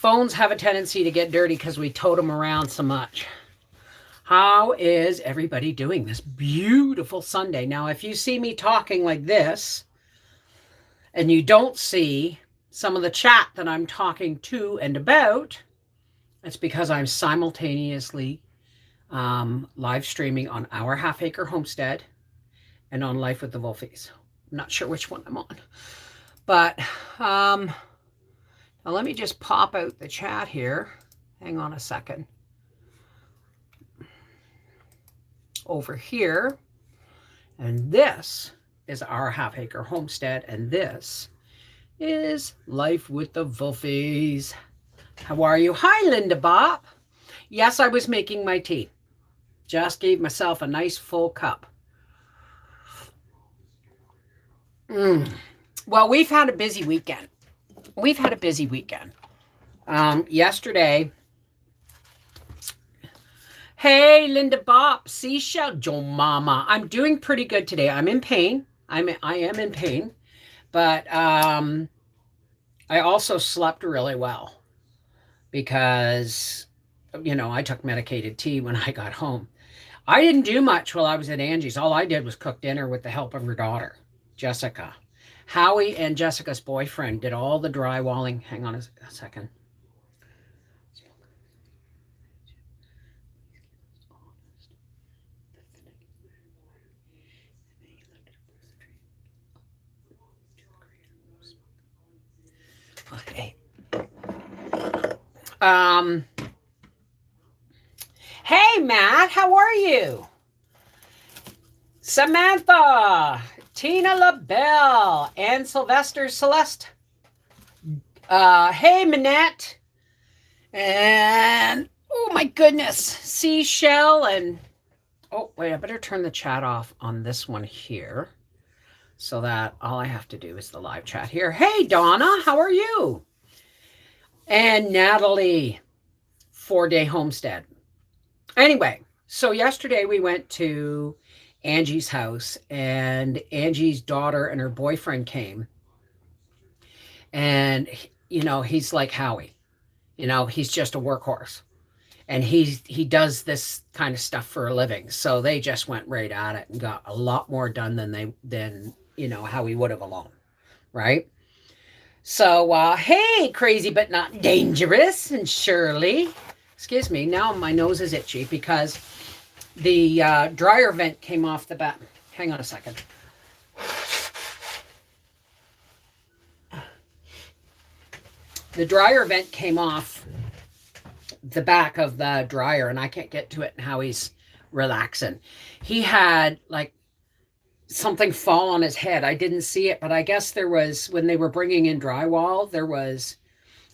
Phones have a tendency to get dirty because we tote them around so much. How is everybody doing this beautiful Sunday? Now, if you see me talking like this and you don't see some of the chat that I'm talking to and about, it's because I'm simultaneously live streaming on Our Half Acre Homestead and on Life with the Wolfies. I'm not sure which one I'm on. But now let me just pop out the chat here. Hang on a second. Over here. And this is Our Half Acre Homestead. And this is Life with the Wolfies. How are you? Hi, Linda Bob. Yes, I was making my tea. Just gave myself a nice full cup. Well, we've had a busy weekend. Yesterday, hey, Linda Bob, Seashell, Joe Mama. I'm doing pretty good today. I'm in pain. I am in pain, but I also slept really well because, I took medicated tea when I got home. I didn't do much while I was at Angie's. All I did was cook dinner with the help of her daughter, Jessica. Howie and Jessica's boyfriend did all the drywalling. Hang on a second. Okay. Hey, Matt, how are you? Samantha, Tina LaBelle, and Sylvester Celeste. Hey, Manette. And, oh my goodness, Seashell and, oh, wait, I better turn the chat off on this one here so that all I have to do is the live chat here. Hey, Donna, how are you? And Natalie, 4-day homestead. Anyway, so yesterday we went to Angie's house, and Angie's daughter and her boyfriend came. And, he's like Howie. He's just a workhorse. And he does this kind of stuff for a living. So they just went right at it and got a lot more done than Howie would have alone. Right? So, hey, crazy but not dangerous. And Shirley, excuse me, now my nose is itchy because the dryer vent came off the back. Hang on a second. The dryer vent came off the back of the dryer, and I can't get to it, and Howie's relaxing. He had like something fall on his head. I didn't see it, but I guess there was, when they were bringing in drywall, there was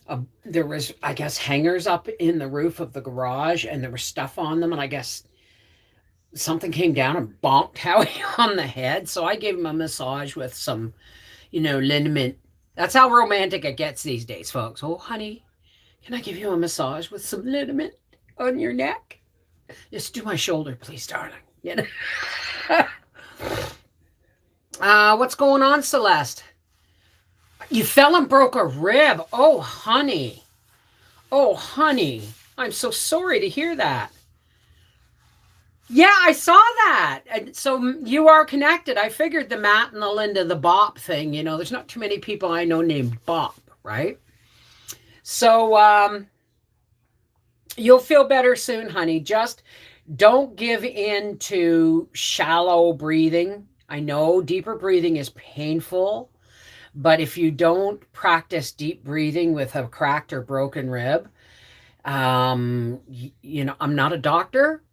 I guess hangers up in the roof of the garage, and there was stuff on them, and I guess something came down and bonked Howie on the head. So I gave him a massage with some, liniment. That's how romantic it gets these days, folks. Oh, honey, can I give you a massage with some liniment on your neck? Just do my shoulder, please, darling. What's going on, Celeste? You fell and broke a rib. Oh, honey. I'm so sorry to hear that. Yeah, I saw that. And so you are connected. I figured the Matt and the Linda, the Bop thing, there's not too many people I know named Bop, right? So you'll feel better soon, honey. Just don't give in to shallow breathing. I know deeper breathing is painful, but if you don't practice deep breathing with a cracked or broken rib, I'm not a doctor,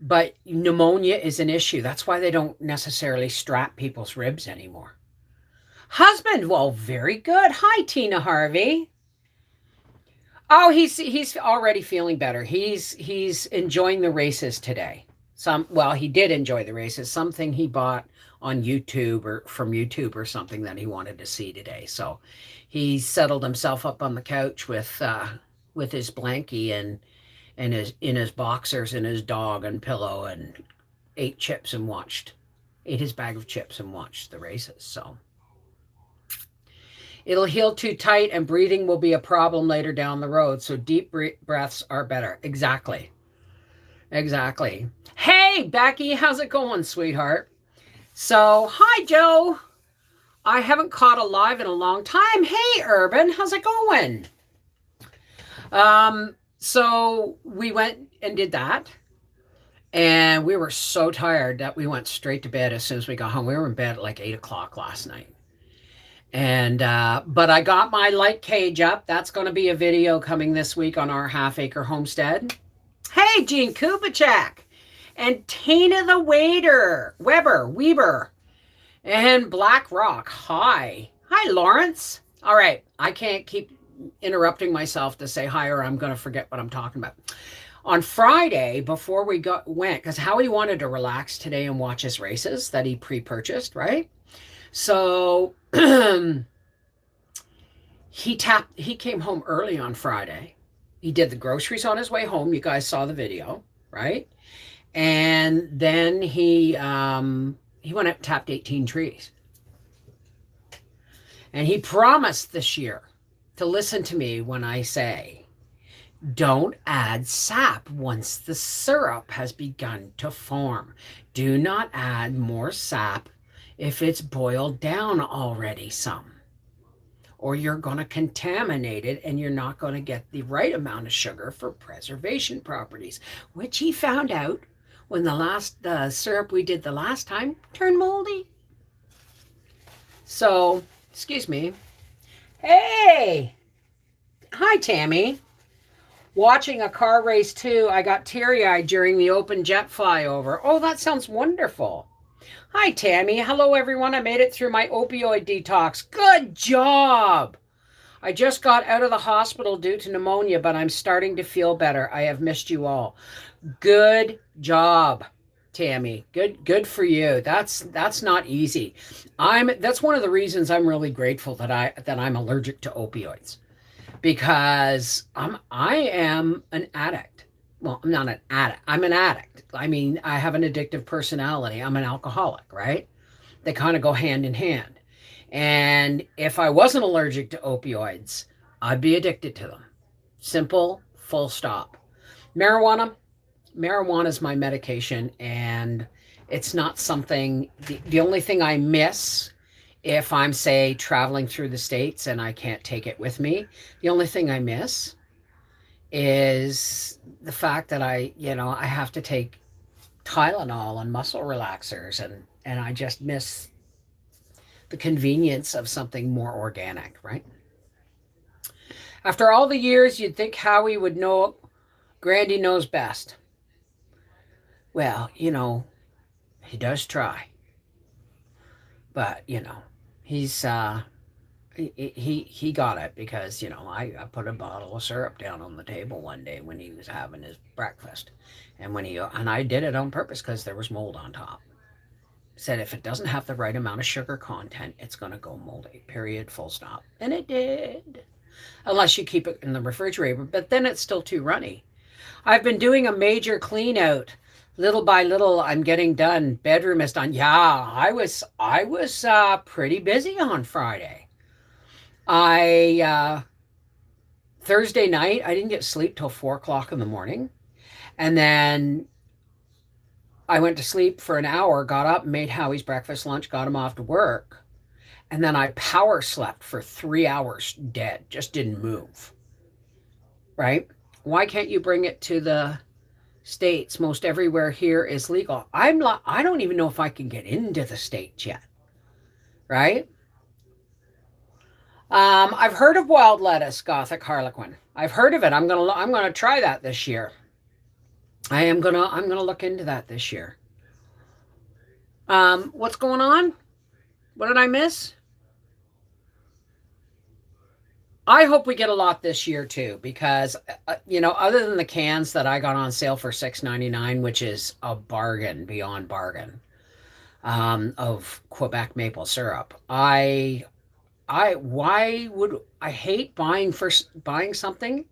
but pneumonia is an issue. That's why they don't necessarily strap people's ribs anymore. Husband, well, very good. Hi, Tina Harvey. Oh, he's already feeling better. He's enjoying the races today. He did enjoy the races. Something he bought on YouTube or from YouTube or something that he wanted to see today. So he settled himself up on the couch with his blankie and his boxers and his dog and pillow, and ate his bag of chips and watched the races. So It'll heal too tight and breathing will be a problem later down the road. So deep breaths are better. Exactly. Exactly. Hey, Becky, how's it going, sweetheart? So, hi, Joe. I haven't caught a live in a long time. Hey, Urban, how's it going? So we went and did that. And we were so tired that we went straight to bed as soon as we got home. We were in bed at like 8 o'clock last night. And but I got my light cage up. That's going to be a video coming this week on our half-acre homestead. Hey, Gene Kubicek and Tina the Weber, and Black Rock. Hi, Lawrence. All right, I can't keep interrupting myself to say hi, or I'm going to forget what I'm talking about. On Friday, before we went, because Howie wanted to relax today and watch his races that he pre-purchased, right? So he came home early on Friday. He did the groceries on his way home. You guys saw the video, right? And then he went out and tapped 18 trees. And he promised this year to listen to me when I say, don't add sap once the syrup has begun to form. Do not add more sap if it's boiled down already some. Or you're going to contaminate it and you're not going to get the right amount of sugar for preservation properties, which he found out when the syrup we did the last time turned moldy. So, excuse me. Hey! Hi, Tammy. Watching a car race too. I got teary-eyed during the open jet flyover. Oh, that sounds wonderful. Hi, Tammy. Hello, everyone. I made it through my opioid detox. Good job. I just got out of the hospital due to pneumonia, but I'm starting to feel better. I have missed you all. Good job, Tammy. Good for you. That's not easy. That's one of the reasons I'm really grateful that I'm allergic to opioids, because I am an addict. Well, I'm not an addict. I'm an addict. I mean, I have an addictive personality. I'm an alcoholic, right? They kind of go hand in hand. And if I wasn't allergic to opioids, I'd be addicted to them. Simple, full stop. Marijuana is my medication, and it's not something, the only thing I miss if I'm, say, traveling through the States and I can't take it with me, the only thing I miss is the fact that I have to take Tylenol and muscle relaxers, and I just miss the convenience of something more organic, right? After all the years, you'd think Howie would know. Grandy knows best. Well, he does try. But, he's he got it because, I put a bottle of syrup down on the table one day when he was having his breakfast. And I did it on purpose because there was mold on top. Said if it doesn't have the right amount of sugar content, it's going to go moldy, period, full stop. And it did. Unless you keep it in the refrigerator, but then it's still too runny. I've been doing a major clean out. Little by little, I'm getting done. Bedroom is done. Yeah, I was pretty busy on Friday. Thursday night, I didn't get sleep till 4 o'clock in the morning. And then I went to sleep for an hour, got up, made Howie's breakfast, lunch, got him off to work. And then I power slept for 3 hours dead, just didn't move. Right? Why can't you bring it to the States? Most everywhere here is legal. I don't even know if I can get into the States yet. Right? I've heard of wild lettuce, Gothic Harlequin. I've heard of it. I'm gonna try that this year. I'm gonna look into that this year. What's going on? What did I miss? I hope we get a lot this year too, because other than the cans that I got on sale for $6.99, which is a bargain beyond bargain, of Quebec maple syrup, I hate buying something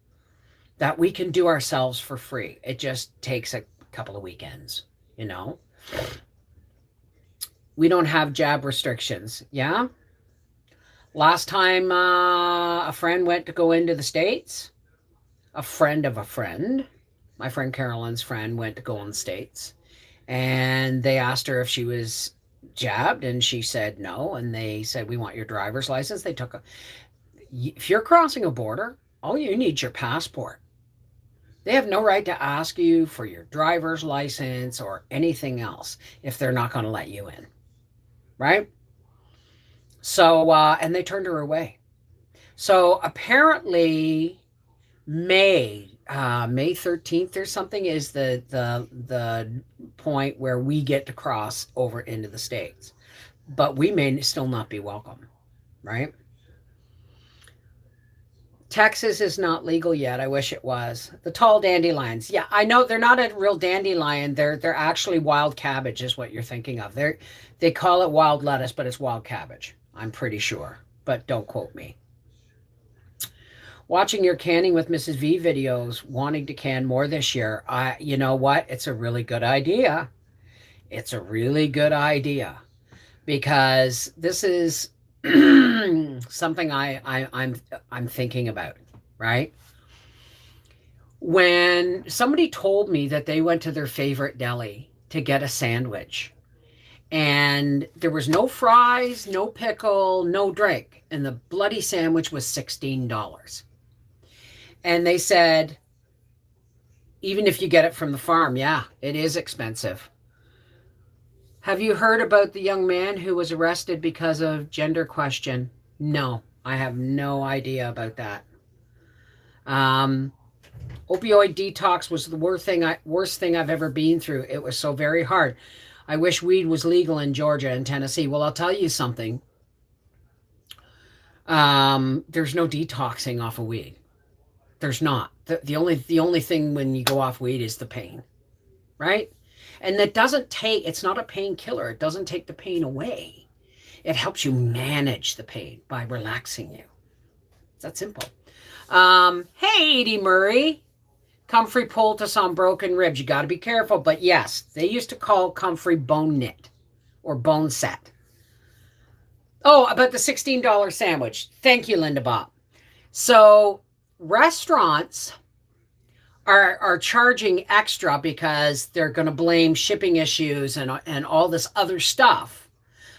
that we can do ourselves for free. It just takes a couple of weekends, We don't have jab restrictions, yeah? Last time a friend went to go into the States, a friend of a friend, my friend Carolyn's friend went to go in the States, and they asked her if she was jabbed, and she said no, and they said, we want your driver's license. They took a, if you're crossing a border, all you need is your passport. They have no right to ask you for your driver's license or anything else if they're not going to let you in, right? So, and they turned her away. So apparently, May 13th or something is the point where we get to cross over into the States, but we may still not be welcome, right? Texas is not legal yet. I wish it was. The tall dandelions. Yeah, I know they're not a real dandelion. They're actually wild cabbage is what you're thinking of. They call it wild lettuce, but it's wild cabbage. I'm pretty sure, but don't quote me. Watching your canning with Mrs. V videos, wanting to can more this year. You know what? It's a really good idea. It's a really good idea because this is something I'm thinking about, right? When somebody told me that they went to their favorite deli to get a sandwich and there was no fries, no pickle, no drink, and the bloody sandwich was $16. And they said, even if you get it from the farm, yeah, it is expensive. Have you heard about the young man who was arrested because of gender question? No, I have no idea about that. Opioid detox was the worst thing I've ever been through. It was so very hard. I wish weed was legal in Georgia and Tennessee. Well, I'll tell you something. There's no detoxing off of weed. There's not. The only thing when you go off weed is the pain, right? And that doesn't take, it's not a painkiller. It doesn't take the pain away. It helps you manage the pain by relaxing you. It's that simple. Hey, Edie Murray. Comfrey poultice on broken ribs. You got to be careful. But yes, they used to call Comfrey bone knit or bone set. Oh, about the $16 sandwich. Thank you, Linda Bob. So restaurants are charging extra because they're going to blame shipping issues and all this other stuff.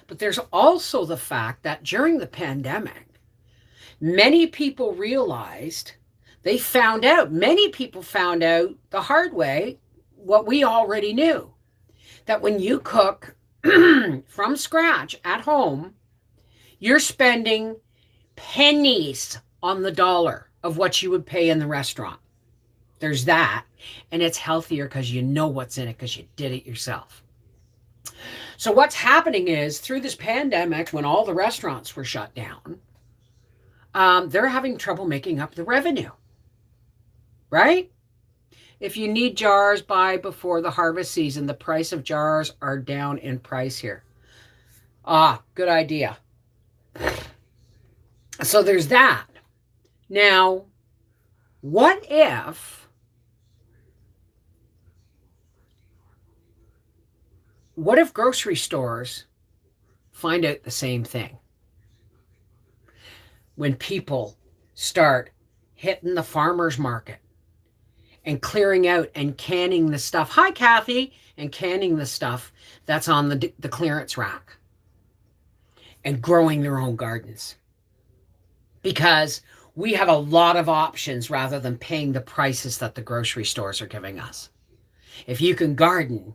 But there's also the fact that during the pandemic, many people realized, many people found out the hard way what we already knew, that when you cook from scratch at home, you're spending pennies on the dollar of what you would pay in the restaurant. There's that. And it's healthier because you know what's in it because you did it yourself. So what's happening is through this pandemic, when all the restaurants were shut down, they're having trouble making up the revenue, right? If you need jars, buy before the harvest season. The price of jars are down in price here. Good idea. So there's that. Now, what if grocery stores find out the same thing? When people start hitting the farmer's market and clearing out and canning the stuff. Hi, Kathy. And canning the stuff that's on the clearance rack and growing their own gardens. Because we have a lot of options rather than paying the prices that the grocery stores are giving us. If you can garden,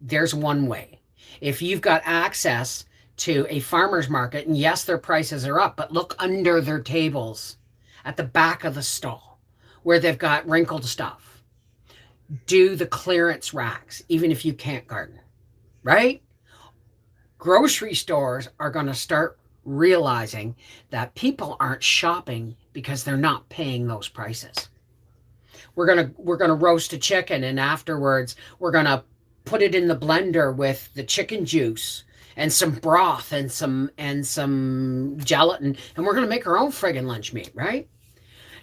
there's one way. If you've got access to a farmer's market, and yes, their prices are up, but look under their tables at the back of the stall where they've got wrinkled stuff. Do the clearance racks, even if you can't garden, right? Grocery stores are going to start realizing that people aren't shopping because they're not paying those prices. We're gonna roast a chicken, and afterwards we're gonna put it in the blender with the chicken juice and some broth and some gelatin, and we're gonna make our own friggin' lunch meat, right?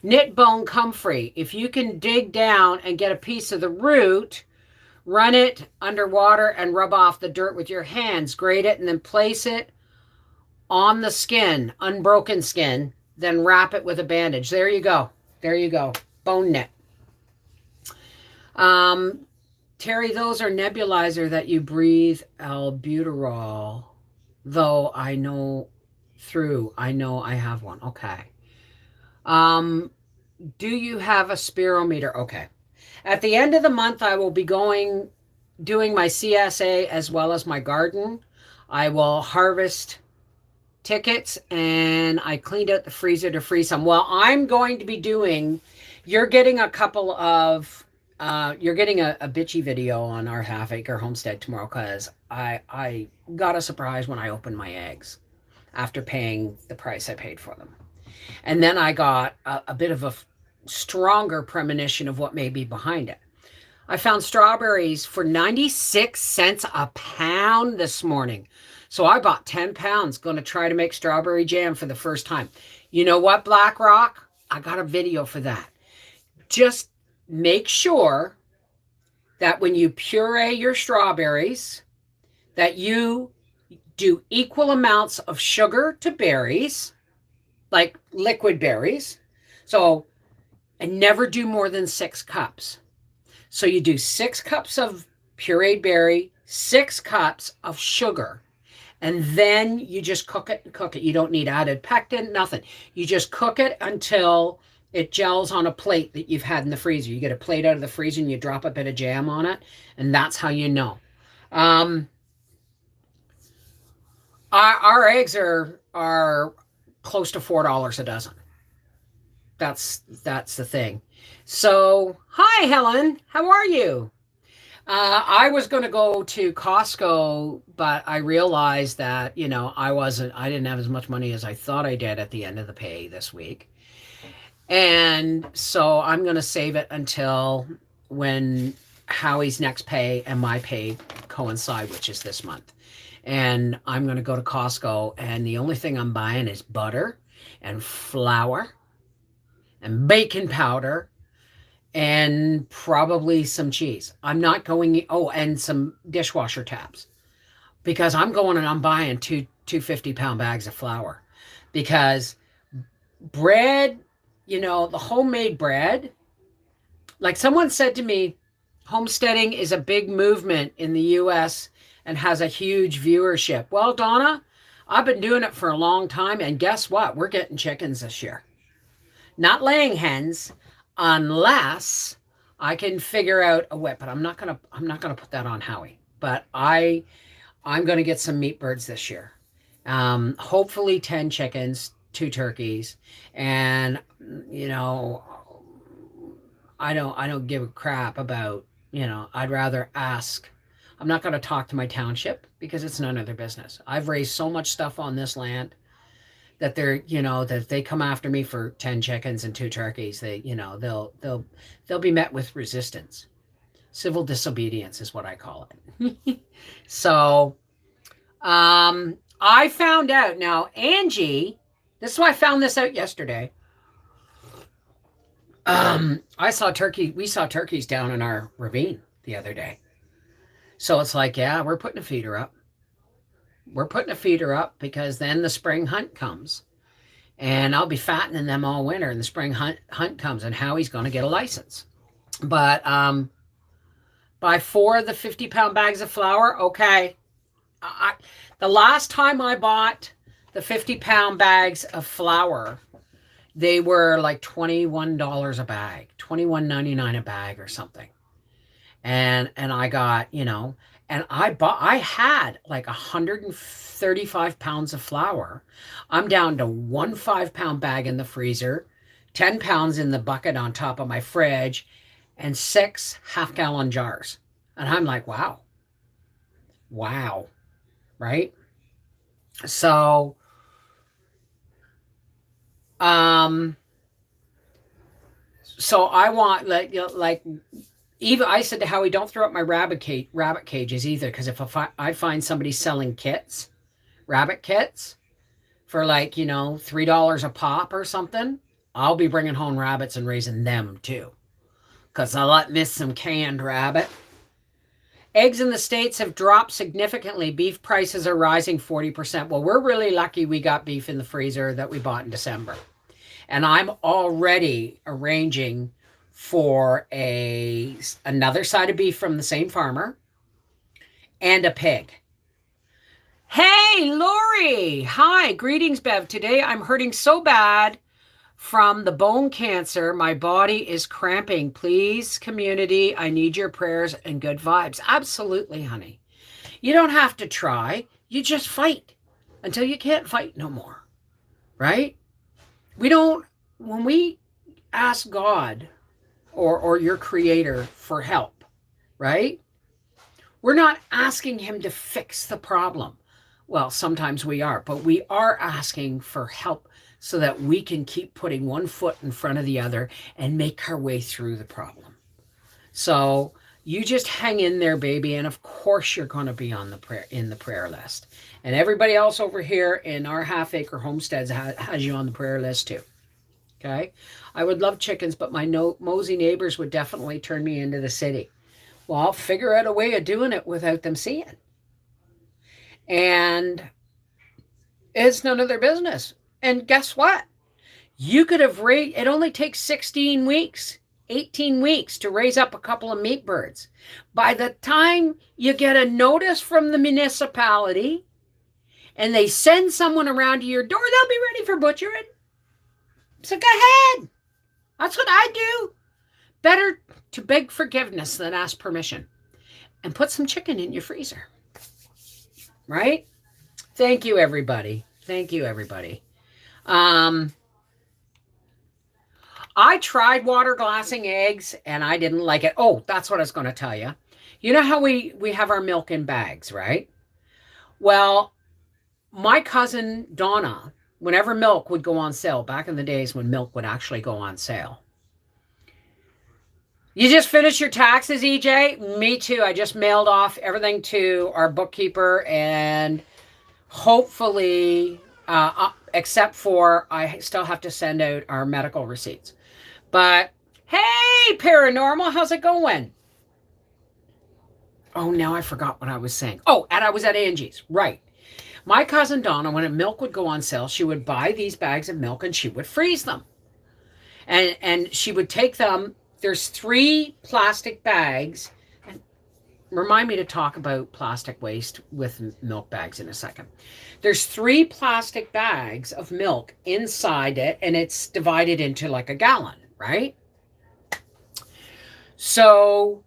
Knit bone comfrey. If you can dig down and get a piece of the root, run it underwater and rub off the dirt with your hands. Grate it and then place it on the skin, unbroken skin, then wrap it with a bandage. There you go. There you go. Bone knit. Terry, those are nebulizer that you breathe albuterol. Though I know I have one. Okay. Do you have a spirometer? Okay. At the end of the month, I will be doing my CSA as well as my garden. I will harvest tickets, and I cleaned out the freezer to freeze some. Well, I'm going to be you're getting a couple of, you're getting a bitchy video on our half-acre homestead tomorrow, because I got a surprise when I opened my eggs after paying the price I paid for them. And then I got a bit of a stronger premonition of what may be behind it. I found strawberries for 96 cents a pound this morning. So I bought 10 pounds, going to try to make strawberry jam for the first time. You know what, BlackRock? I got a video for that. Just make sure that when you puree your strawberries, that you do equal amounts of sugar to berries, like liquid berries. So, and never do more than 6 cups. So you do 6 cups of pureed berry, 6 cups of sugar, and then you just cook it and cook it. You don't need added pectin, nothing. You just cook it until it gels on a plate that you've had in the freezer. You get a plate out of the freezer and you drop a bit of jam on it, and that's how you know. Our eggs are close to $4 a dozen. That's the thing. So, hi, Helen. How are you? I was going to go to Costco, but I realized that, I didn't have as much money as I thought I did at the end of the pay this week. And so I'm going to save it until when Howie's next pay and my pay coincide, which is this month. And I'm going to go to Costco, and the only thing I'm buying is butter and flour and baking powder and probably some cheese. I'm not going, and some dishwasher tabs, because I'm going and I'm buying 250-pound bags of flour, because bread, the homemade bread, like someone said to me, homesteading is a big movement in the US and has a huge viewership. Well, Donna, I've been doing it for a long time, and guess what? We're getting chickens this year. Not laying hens, unless I can figure out a whip. But I'm not gonna put that on Howie. But I'm gonna get some meat birds this year. Hopefully 10 chickens, 2 turkeys, and I don't give a crap about, I'd rather ask. I'm not going to talk to my township, because it's none of their business. I've raised so much stuff on this land that that if they come after me for 10 chickens and 2 turkeys, they'll be met with resistance. Civil disobedience is what I call it. So, I found out now, Angie, this is why I found this out yesterday. We saw turkeys down in our ravine the other day. So it's like, yeah, we're putting a feeder up. We're putting a feeder up, because then the spring hunt comes, and I'll be fattening them all winter, and the spring hunt comes, and Howie's going to get a license. But buy 4 of the 50-pound bags of flour. Okay. The last time I bought the 50-pound bags of flour, they were like $21 a bag, $21.99 a bag or something. And I got, and I had like 135 pounds of flour. I'm down to 1 5-pound bag in the freezer, 10 pounds in the bucket on top of my fridge, and 6 half-gallon jars. And I'm like, wow, right? So, so I want, like, even I said to Howie, don't throw up my rabbit cages either, because if I find somebody selling rabbit kits for like, $3 a pop or something, I'll be bringing home rabbits and raising them too, because I miss some canned rabbit. Eggs in the States have dropped significantly. Beef prices are rising 40%. Well, we're really lucky we got beef in the freezer that we bought in December. And I'm already arranging for another side of beef from the same farmer and a pig. Hey, Lori. Hi, greetings, Bev. Today I'm hurting so bad from the bone cancer. My body is cramping. Please, community, I need your prayers and good vibes. Absolutely, honey. You don't have to try. You just fight until you can't fight no more, right? When we ask God or your creator for help, right? We're not asking him to fix the problem. Well, sometimes we are, but we are asking for help so that we can keep putting one foot in front of the other and make our way through the problem. So you just hang in there, baby, and of course you're going to be on the prayer list. And everybody else over here in our half-acre homesteads has you on the prayer list too. Okay? I would love chickens, but my mosey neighbors would definitely turn me into the city. Well, I'll figure out a way of doing it without them seeing. And it's none of their business. And guess what? You could have raised, it only takes 16 weeks, 18 weeks to raise up a couple of meat birds. By the time you get a notice from the municipality and they send someone around to your door, they'll be ready for butchering. So go ahead. That's what I do. Better to beg forgiveness than ask permission. And put some chicken in your freezer. Right? Thank you, everybody. Thank you, everybody. I tried water glassing eggs and I didn't like it. Oh, that's what I was going to tell you. You know how we have our milk in bags, right? Well, my cousin Donna, whenever milk would go on sale, back in the days when milk would actually go on sale. You just finished your taxes, EJ? Me too. I just mailed off everything to our bookkeeper and hopefully, except for I still have to send out our medical receipts. But hey, paranormal, how's it going? Oh, now I forgot what I was saying. Oh, and I was at Angie's, right. My cousin Donna, when milk would go on sale, she would buy these bags of milk and she would freeze them. And she would take them. There's 3 plastic bags. And remind me to talk about plastic waste with milk bags in a second. There's 3 plastic bags of milk inside it, and it's divided into like a gallon, right? So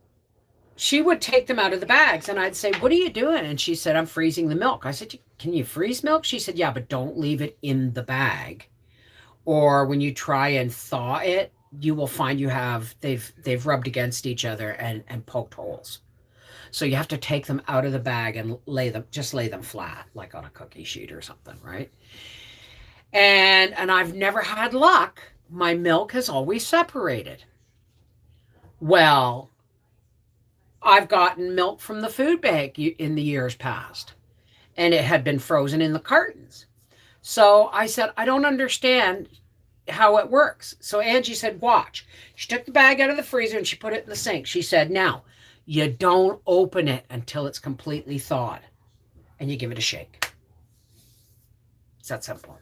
she would take them out of the bags, and I'd say, what are you doing? And she said, I'm freezing the milk. I said, can you freeze milk? She said, yeah, but don't leave it in the bag. Or when you try and thaw it, you will find they've rubbed against each other and poked holes. So you have to take them out of the bag and lay them flat, like on a cookie sheet or something, right? And I've never had luck. My milk has always separated. Well, I've gotten milk from the food bank in the years past, and it had been frozen in the cartons. So I said, I don't understand how it works. So Angie said, watch. She took the bag out of the freezer and she put it in the sink. She said, now, you don't open it until it's completely thawed, and you give it a shake. It's that simple.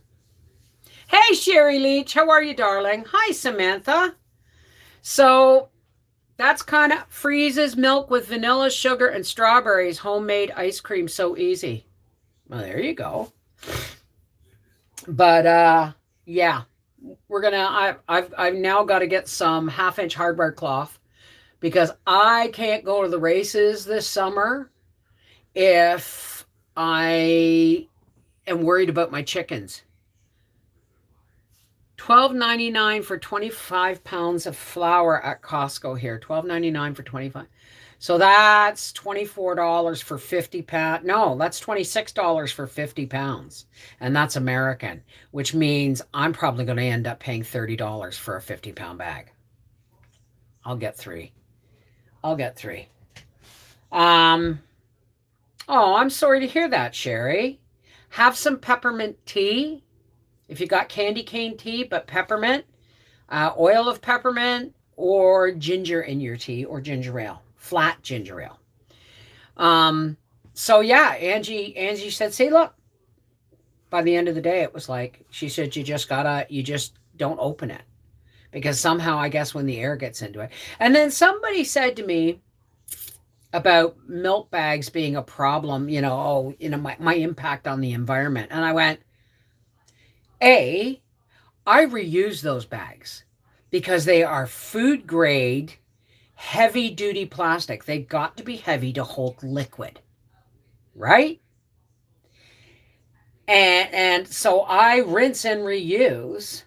Hey, Sherry Leach, how are you, darling? Hi, Samantha. So that's kind of freezes milk with vanilla, sugar, and strawberries. Homemade ice cream, so easy. Well, there you go. But yeah, I've now got to get some 1/2-inch hardware cloth because I can't go to the races this summer if I am worried about my chickens. $12.99 for 25 pounds of flour at Costco here. $12.99 for 25. So that's $24 for 50 pounds. No, that's $26 for 50 pounds. And that's American, which means I'm probably going to end up paying $30 for a 50-pound bag. I'll get 3. Oh, I'm sorry to hear that, Sherry. Have some peppermint tea. If you got candy cane tea, but peppermint, oil of peppermint, or ginger in your tea, or ginger ale, flat ginger ale. So yeah, Angie said, see, look, by the end of the day, it was like, she said, you just don't open it. Because somehow, I guess, when the air gets into it. And then somebody said to me about milk bags being a problem, my impact on the environment. And I went, I reuse those bags because they are food grade, heavy duty plastic. They got to be heavy to hold liquid, right? And so I rinse and reuse.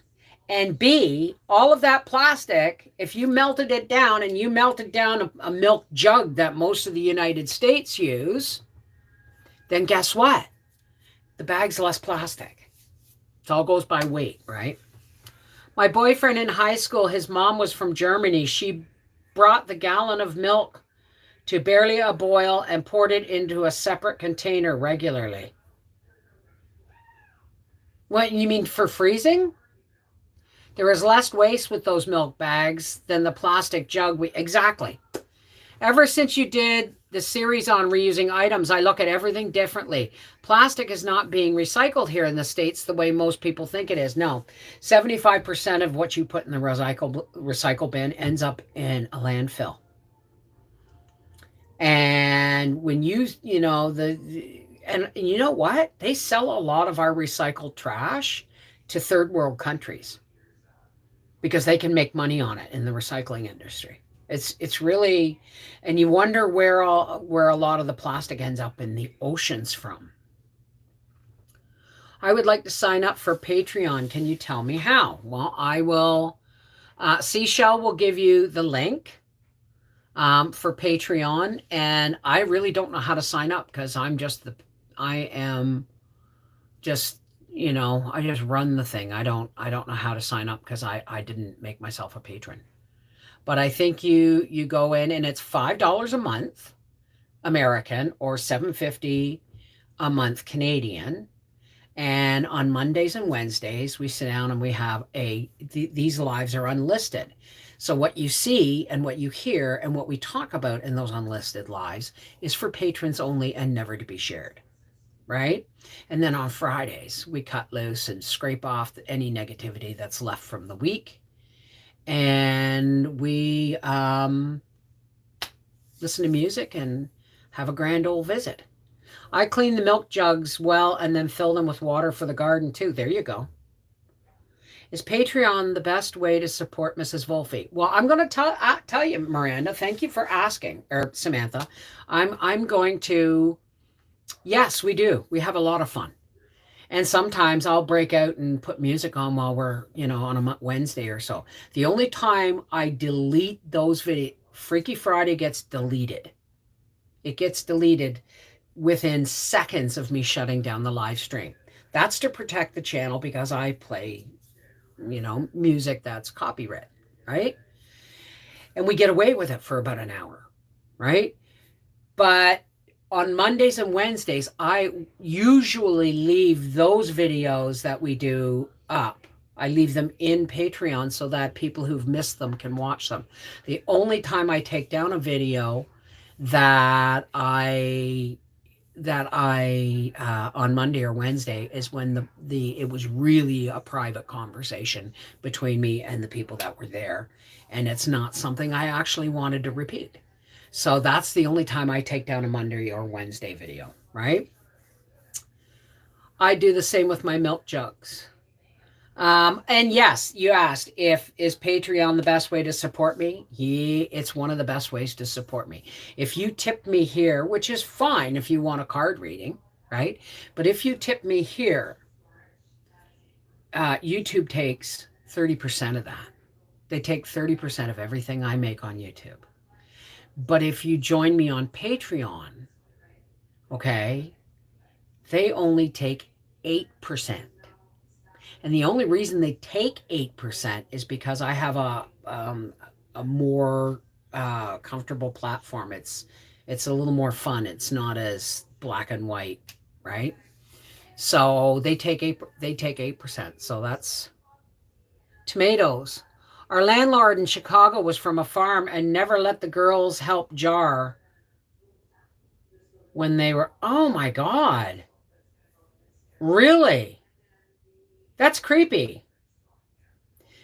And B, all of that plastic, if you melted it down and you melted down a milk jug that most of the United States use, then guess what? The bag's less plastic. It all goes by weight, right? My boyfriend in high school, his mom was from Germany. She brought the gallon of milk to barely a boil and poured it into a separate container regularly. What, you mean for freezing? There is less waste with those milk bags than the plastic jug. Exactly. Ever since you did the series on reusing items, I look at everything differently. Plastic is not being recycled here in the States the way most people think it is. No, 75% of what you put in the recycle bin ends up in a landfill. And when and you know what? They sell a lot of our recycled trash to third world countries because they can make money on it in the recycling industry. It's really, and you wonder where a lot of the plastic ends up in the oceans from. I would like to sign up for Patreon. Can you tell me how? Well, I will. Seashell will give you the link for Patreon, and I really don't know how to sign up because I am just, I just run the thing. I don't know how to sign up because I didn't make myself a patron. But I think you go in and it's $5 a month American or $7.50 a month Canadian. And on Mondays and Wednesdays, we sit down and we have these lives are unlisted. So what you see and what you hear and what we talk about in those unlisted lives is for patrons only and never to be shared. Right? And then on Fridays, we cut loose and scrape off any negativity that's left from the week. And we listen to music and have a grand old visit. I clean the milk jugs well and then fill them with water for the garden too. There you go. Is Patreon the best way to support Mrs. Wolfe? Well, I'm going to tell you, Miranda. Thank you for asking, or Samantha. I'm going to. Yes, we do. We have a lot of fun. And sometimes I'll break out and put music on while we're, on a Wednesday or so. The only time I delete those videos, Freaky Friday gets deleted. It gets deleted within seconds of me shutting down the live stream. That's to protect the channel because I play, music that's copyright, right? And we get away with it for about an hour, right? But on Mondays and Wednesdays, I usually leave those videos that we do up. I leave them in Patreon so that people who've missed them can watch them. The only time I take down a video that I on Monday or Wednesday is when it was really a private conversation between me and the people that were there, and it's not something I actually wanted to repeat. So that's the only time I take down a Monday or Wednesday video, right? I do the same with my milk jugs. And yes, you asked is Patreon the best way to support me? Yeah, it's one of the best ways to support me. If you tip me here, which is fine if you want a card reading, right? But if you tip me here, YouTube takes 30% of that. They take 30% of everything I make on YouTube. But if you join me on Patreon, okay, they only take 8%. And the only reason they take 8% is because I have a more comfortable platform. It's a little more fun. It's not as black and white, right? So they take 8%. So that's tomatoes. Our landlord in Chicago was from a farm and never let the girls help jar when they were, oh my God. Really? That's creepy.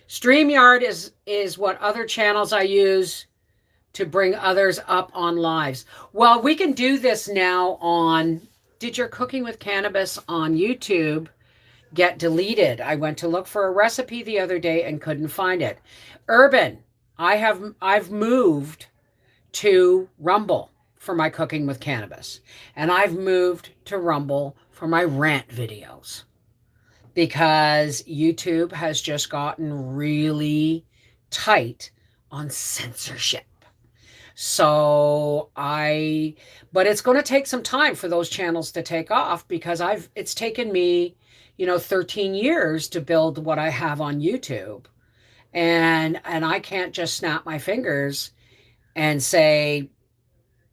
StreamYard is what other channels I use to bring others up on lives. Well, we can do this now on, did your Cooking with Cannabis on YouTube get deleted? I went to look for a recipe the other day and couldn't find it. Urban, I've moved to Rumble for my Cooking with Cannabis, and I've moved to Rumble for my rant videos because YouTube has just gotten really tight on censorship. So but it's going to take some time for those channels to take off because it's taken me, 13 years to build what I have on YouTube. And I can't just snap my fingers and say,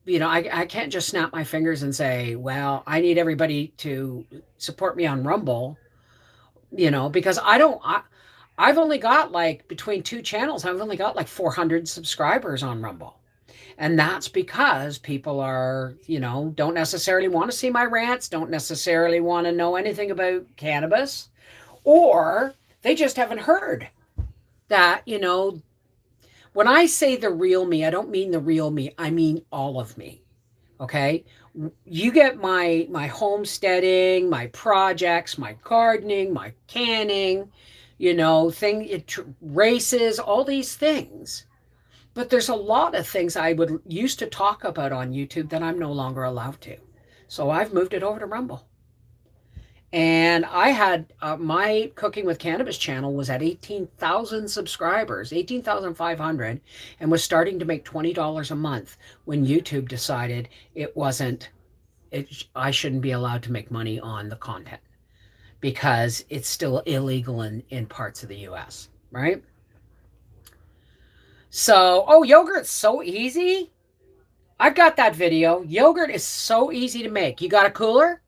I can't just snap my fingers and say, well, I need everybody to support me on Rumble, because I've only got between two channels, I've only got 400 subscribers on Rumble. And that's because people are, don't necessarily want to see my rants, don't necessarily want to know anything about cannabis, or they just haven't heard that, when I say the real me, I don't mean the real me, I mean all of me. Okay? You get my homesteading, my projects, my gardening, my canning, races, all these things. But there's a lot of things I would used to talk about on YouTube that I'm no longer allowed to. So I've moved it over to Rumble. And I had my Cooking with Cannabis channel was at 18,000 subscribers, 18,500, and was starting to make $20 a month when YouTube decided I shouldn't be allowed to make money on the content because it's still illegal in parts of the US, right? So, yogurt's so easy. I've got that video. Yogurt is so easy to make. You got a cooler?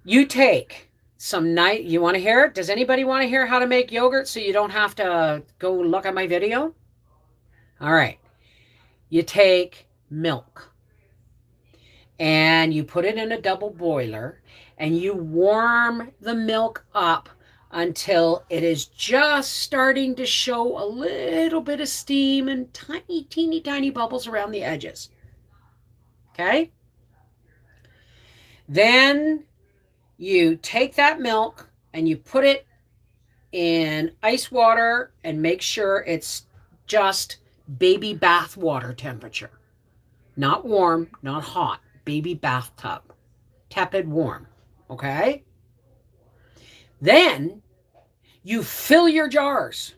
You take some you want to hear it? Does anybody want to hear how to make yogurt so you don't have to go look at my video? All right. You take milk and you put it in a double boiler and you warm the milk up until it is just starting to show a little bit of steam and tiny, teeny, tiny bubbles around the edges. Okay? Then you take that milk and you put it in ice water and make sure it's just baby bath water temperature. Not warm, not hot. Baby bathtub. Tepid warm. Okay? Then you fill your jars.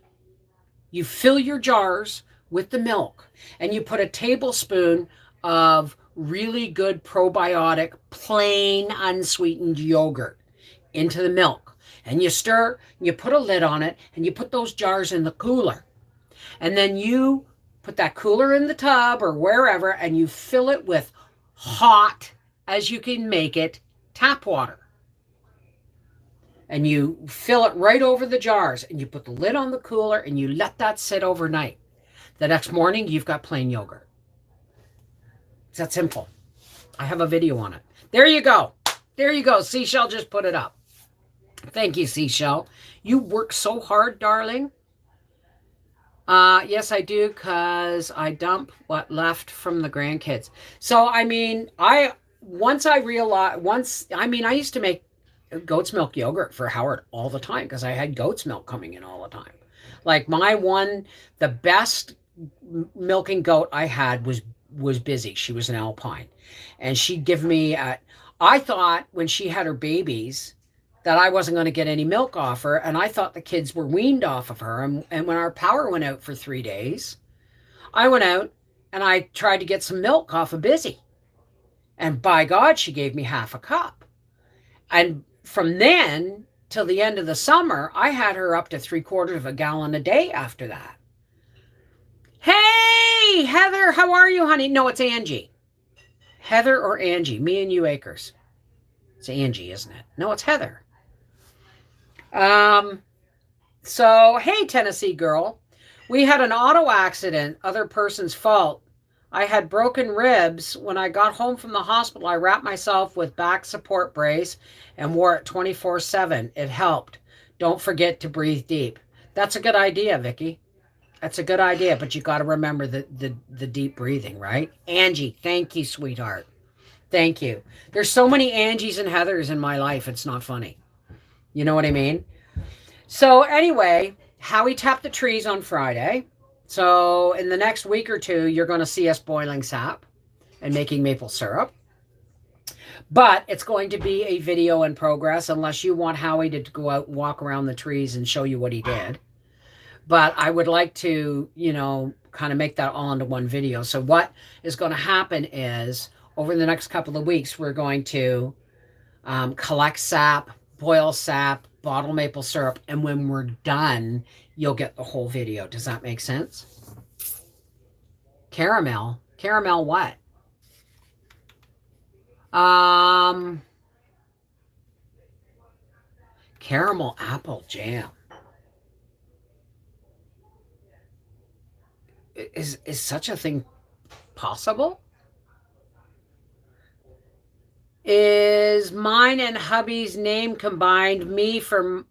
You fill your jars with the milk and you put a tablespoon of really good probiotic, plain unsweetened yogurt into the milk. And you stir, you put a lid on it, and you put those jars in the cooler. And then you put that cooler in the tub or wherever, and you fill it with hot, as you can make it, tap water. And you fill it right over the jars, and you put the lid on the cooler, and you let that sit overnight. The next morning, you've got plain yogurt. It's that simple. I have a video on it. There you go. There you go. Seashell just put it up. Thank you, Seashell. You work so hard, darling. Yes, I do, because I dump what left from the grandkids. So, I used to make goat's milk yogurt for Howard all the time because I had goat's milk coming in all the time. The best milking goat I had was busy. She was an Alpine. And she'd give me, I thought when she had her babies that I wasn't going to get any milk off her. And I thought the kids were weaned off of her. And when our power went out for 3 days, I went out and I tried to get some milk off of Busy. And by God, she gave me half a cup. And from then till the end of the summer, I had her up to 3/4 of a gallon a day after that. Hey, Heather, how are you, honey? No, it's Angie. Heather or Angie? Me and you, Acres. It's Angie, isn't it? No, it's Heather. So, hey, Tennessee girl. We had an auto accident, other person's fault. I had broken ribs. When I got home from the hospital, I wrapped myself with back support brace and wore it 24/7. It helped. Don't forget to breathe deep. That's a good idea, Vicky. That's a good idea, but you got to remember the deep breathing, right? Angie, thank you, sweetheart. Thank you. There's so many Angies and Heathers in my life. It's not funny. You know what I mean? So anyway, Howie tapped the trees on Friday. So in the next week or two, you're going to see us boiling sap and making maple syrup. But it's going to be a video in progress unless you want Howie to go out and walk around the trees and show you what he did. But I would like to, kind of make that all into one video. So what is going to happen is over the next couple of weeks, we're going to collect sap, boil sap, bottle maple syrup, and when we're done, you'll get the whole video. Does that make sense? Caramel. Caramel what? Caramel apple jam. Is such a thing possible? Is mine and hubby's name combined? MI for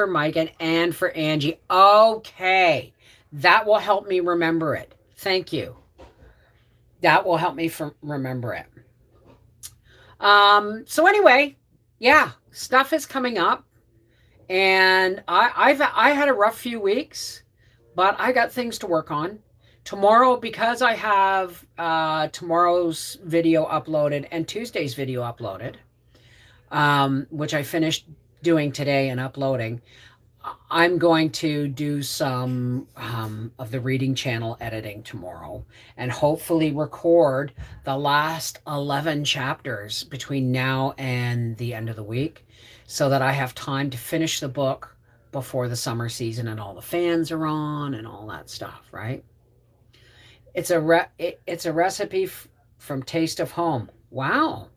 Mike and Ann for Angie. Okay. That will help me remember it. Thank you. That will help me remember it. So anyway, yeah, stuff is coming up, and I had a rough few weeks, but I got things to work on. Tomorrow, because I have tomorrow's video uploaded and Tuesday's video uploaded, which I finished doing today and uploading, I'm going to do some of the reading channel editing tomorrow and hopefully record the last 11 chapters between now and the end of the week so that I have time to finish the book before the summer season and all the fans are on and all that stuff, right? It's a recipe from Taste of Home. Wow.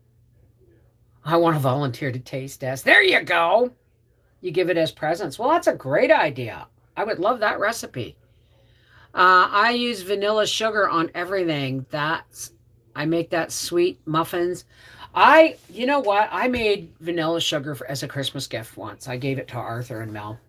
I want to volunteer to taste test. There you go. You give it as presents. Well, that's a great idea. I would love that recipe. I use vanilla sugar on everything. I make that sweet muffins. You know what? I made vanilla sugar as a Christmas gift once. I gave it to Arthur and Mel.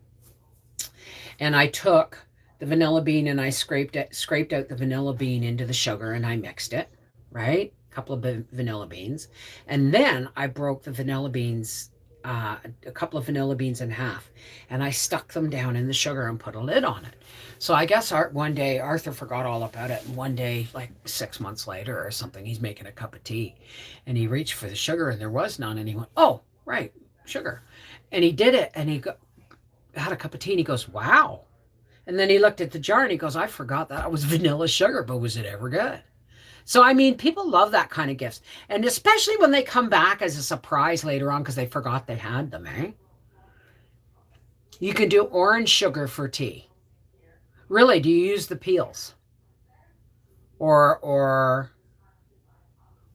And I took the vanilla bean and I scraped out the vanilla bean into the sugar and I mixed it, right? A couple of vanilla beans. And then I broke the vanilla beans, a couple of vanilla beans in half, and I stuck them down in the sugar and put a lid on it. So I guess one day Arthur forgot all about it, and one day, like 6 months later or something, he's making a cup of tea, and he reached for the sugar, and there was none, and he went, "Oh, right, sugar," and he did it, and he had a cup of tea, and he goes, "Wow," and then he looked at the jar, and he goes, "I forgot that it was vanilla sugar, but was it ever good?" So, I mean, people love that kind of gifts. And especially when they come back as a surprise later on because they forgot they had them, eh? You can do orange sugar for tea. Really, do you use the peels? Or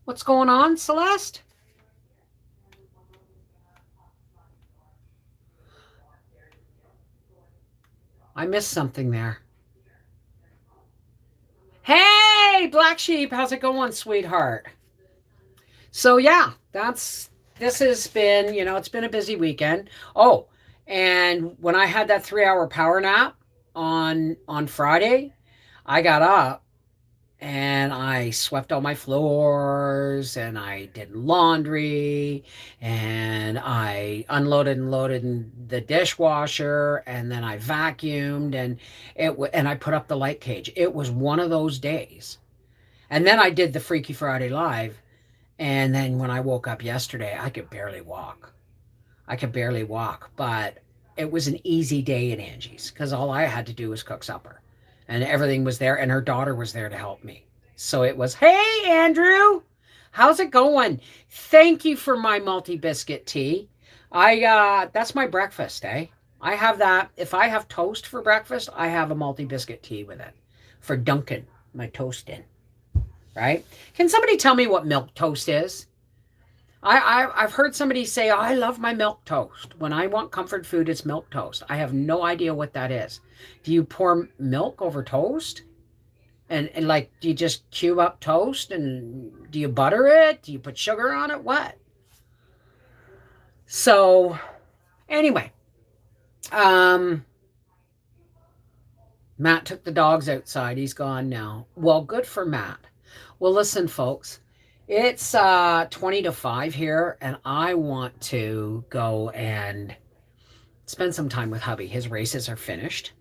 what's going on, Celeste? I missed something there. Hey, Black Sheep, how's it going, sweetheart? So yeah, this has been, it's been a busy weekend. Oh, and when I had that 3-hour power nap on Friday, I got up and I swept all my floors and I did laundry and I unloaded and loaded in the dishwasher and then I vacuumed and I put up the light cage. It was one of those days. And then I did the Freaky Friday Live. And then when I woke up yesterday, I could barely walk. But it was an easy day at Angie's because all I had to do was cook supper. And everything was there, and her daughter was there to help me. So it was, "Hey, Andrew, how's it going? Thank you for my multi-biscuit tea. That's my breakfast, eh? I have that. If I have toast for breakfast, I have a multi-biscuit tea with it for dunking my toast in, right? Can somebody tell me what milk toast is? I've heard somebody say, "I love my milk toast. When I want comfort food, it's milk toast." I have no idea what that is. Do you pour milk over toast? And like, do you just cube up toast and do you butter it? Do you put sugar on it? What? So anyway, um, Matt took the dogs outside. He's gone now. Well, good for Matt. Well, listen, folks, it's 20 to 5 here, and I want to go and spend some time with hubby. His races are finished,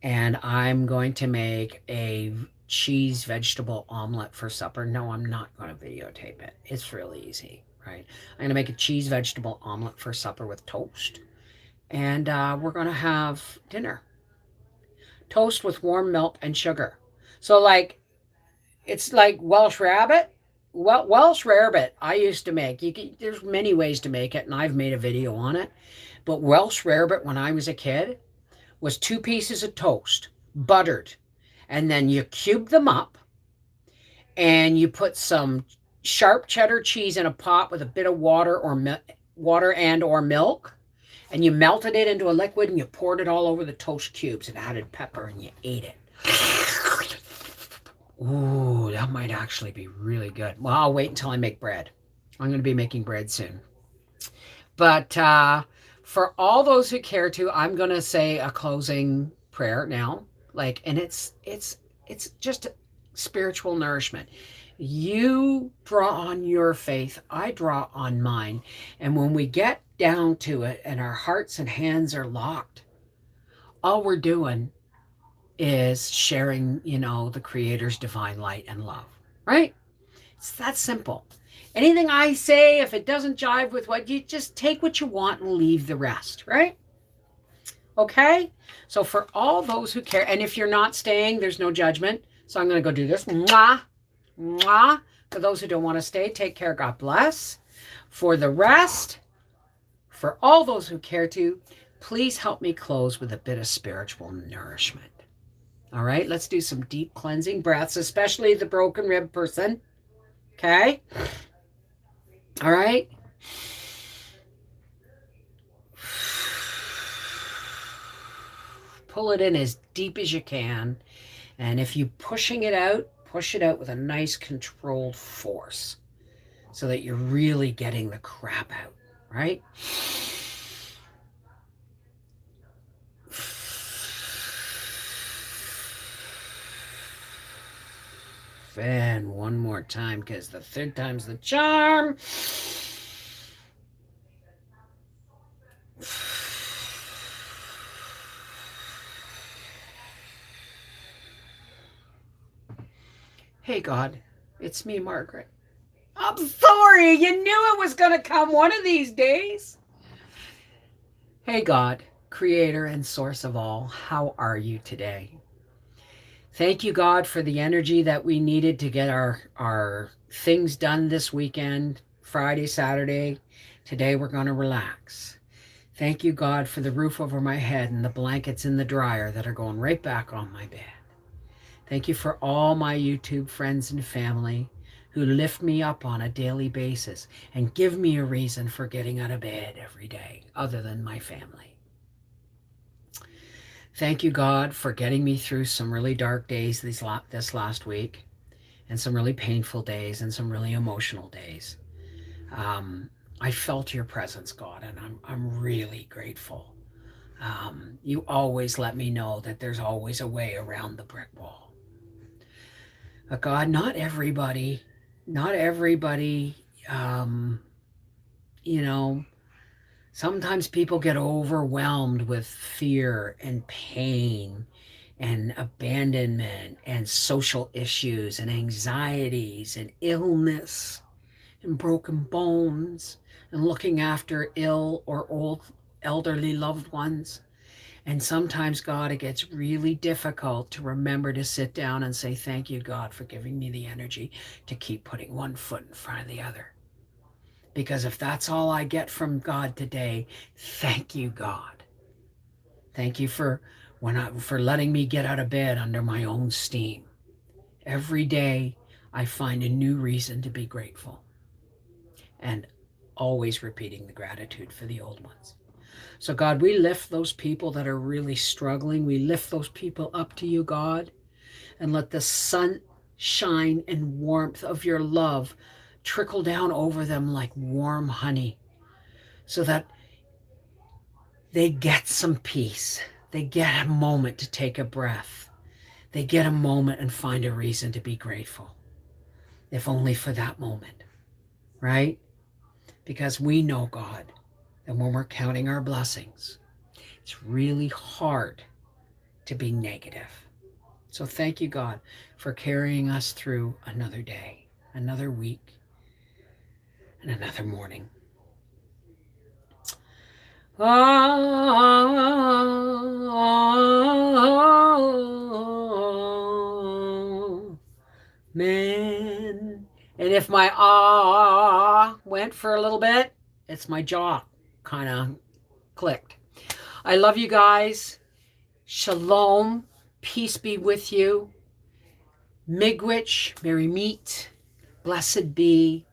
and I'm going to make a cheese vegetable omelet for supper. No, I'm not going to videotape it. It's really easy, right? I'm going to make a cheese vegetable omelet for supper with toast, and we're going to have dinner. Toast with warm milk and sugar. So like, it's like Welsh rabbit. Well, Welsh rarebit I used to make. There's many ways to make it, and I've made a video on it. But Welsh rarebit when I was a kid was 2 pieces of toast, buttered, and then you cube them up, and you put some sharp cheddar cheese in a pot with a bit of water or milk, and you melted it into a liquid, and you poured it all over the toast cubes and added pepper, and you ate it. Ooh, that might actually be really good. Well, I'll wait until I make bread. I'm going to be making bread soon. But for all those who care to, I'm going to say a closing prayer now. Like, and it's just spiritual nourishment. You draw on your faith, I draw on mine. And when we get down to it and our hearts and hands are locked, all we're doing is sharing, the Creator's divine light and love, right? It's that simple. Anything I say, if it doesn't jive with what you just take what you want and leave the rest, right? Okay? So for all those who care, and if you're not staying, there's no judgment. So I'm going to go do this. Mwah, mwah. For those who don't want to stay, take care. God bless. For the rest, for all those who care to, please help me close with a bit of spiritual nourishment. All right, let's do some deep cleansing breaths, especially the broken rib person. Okay? All right? Pull it in as deep as you can. And if you're pushing it out, push it out with a nice controlled force so that you're really getting the crap out, right? And one more time, because the third time's the charm. Hey, God, it's me, Margaret. I'm sorry, you knew it was going to come one of these days. Hey, God, creator and source of all, how are you today? Thank you, God, for the energy that we needed to get our things done this weekend, Friday, Saturday. Today, we're going to relax. Thank you, God, for the roof over my head and the blankets in the dryer that are going right back on my bed. Thank you for all my YouTube friends and family who lift me up on a daily basis and give me a reason for getting out of bed every day, other than my family. Thank you, God, for getting me through some really dark days this last week, and some really painful days, and some really emotional days. I felt your presence, God, and I'm really grateful. You always let me know that there's always a way around the brick wall. But God, not everybody, sometimes people get overwhelmed with fear and pain and abandonment and social issues and anxieties and illness and broken bones and looking after ill or old elderly loved ones. And sometimes, God, it gets really difficult to remember to sit down and say, thank you, God, for giving me the energy to keep putting one foot in front of the other. Because if that's all I get from God today, thank you, God. Thank you for letting me get out of bed under my own steam. Every day, I find a new reason to be grateful. And always repeating the gratitude for the old ones. So, God, we lift those people that are really struggling. We lift those people up to you, God. and let the sunshine and warmth of your love trickle down over them like warm honey, so that they get some peace. They get a moment to take a breath. They get a moment and find a reason to be grateful, if only for that moment, right? Because we know, God, that when we're counting our blessings, it's really hard to be negative. So thank you, God, for carrying us through another day, another week, and another morning. Oh, man. And if my went for a little bit, it's my jaw kind of clicked. I love you guys. Shalom. Peace be with you. Miigwech, merry meet. Blessed be.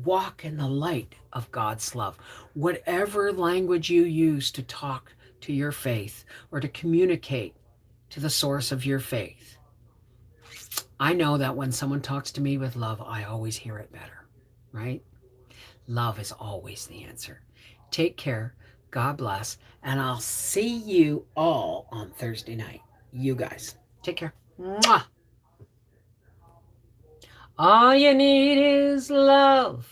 Walk in the light of God's love. Whatever language you use to talk to your faith or to communicate to the source of your faith, I know that when someone talks to me with love, I always hear it better, right? Love is always the answer. Take care. God bless. And I'll see you all on Thursday night. You guys. Take care. Mwah. All you need is love.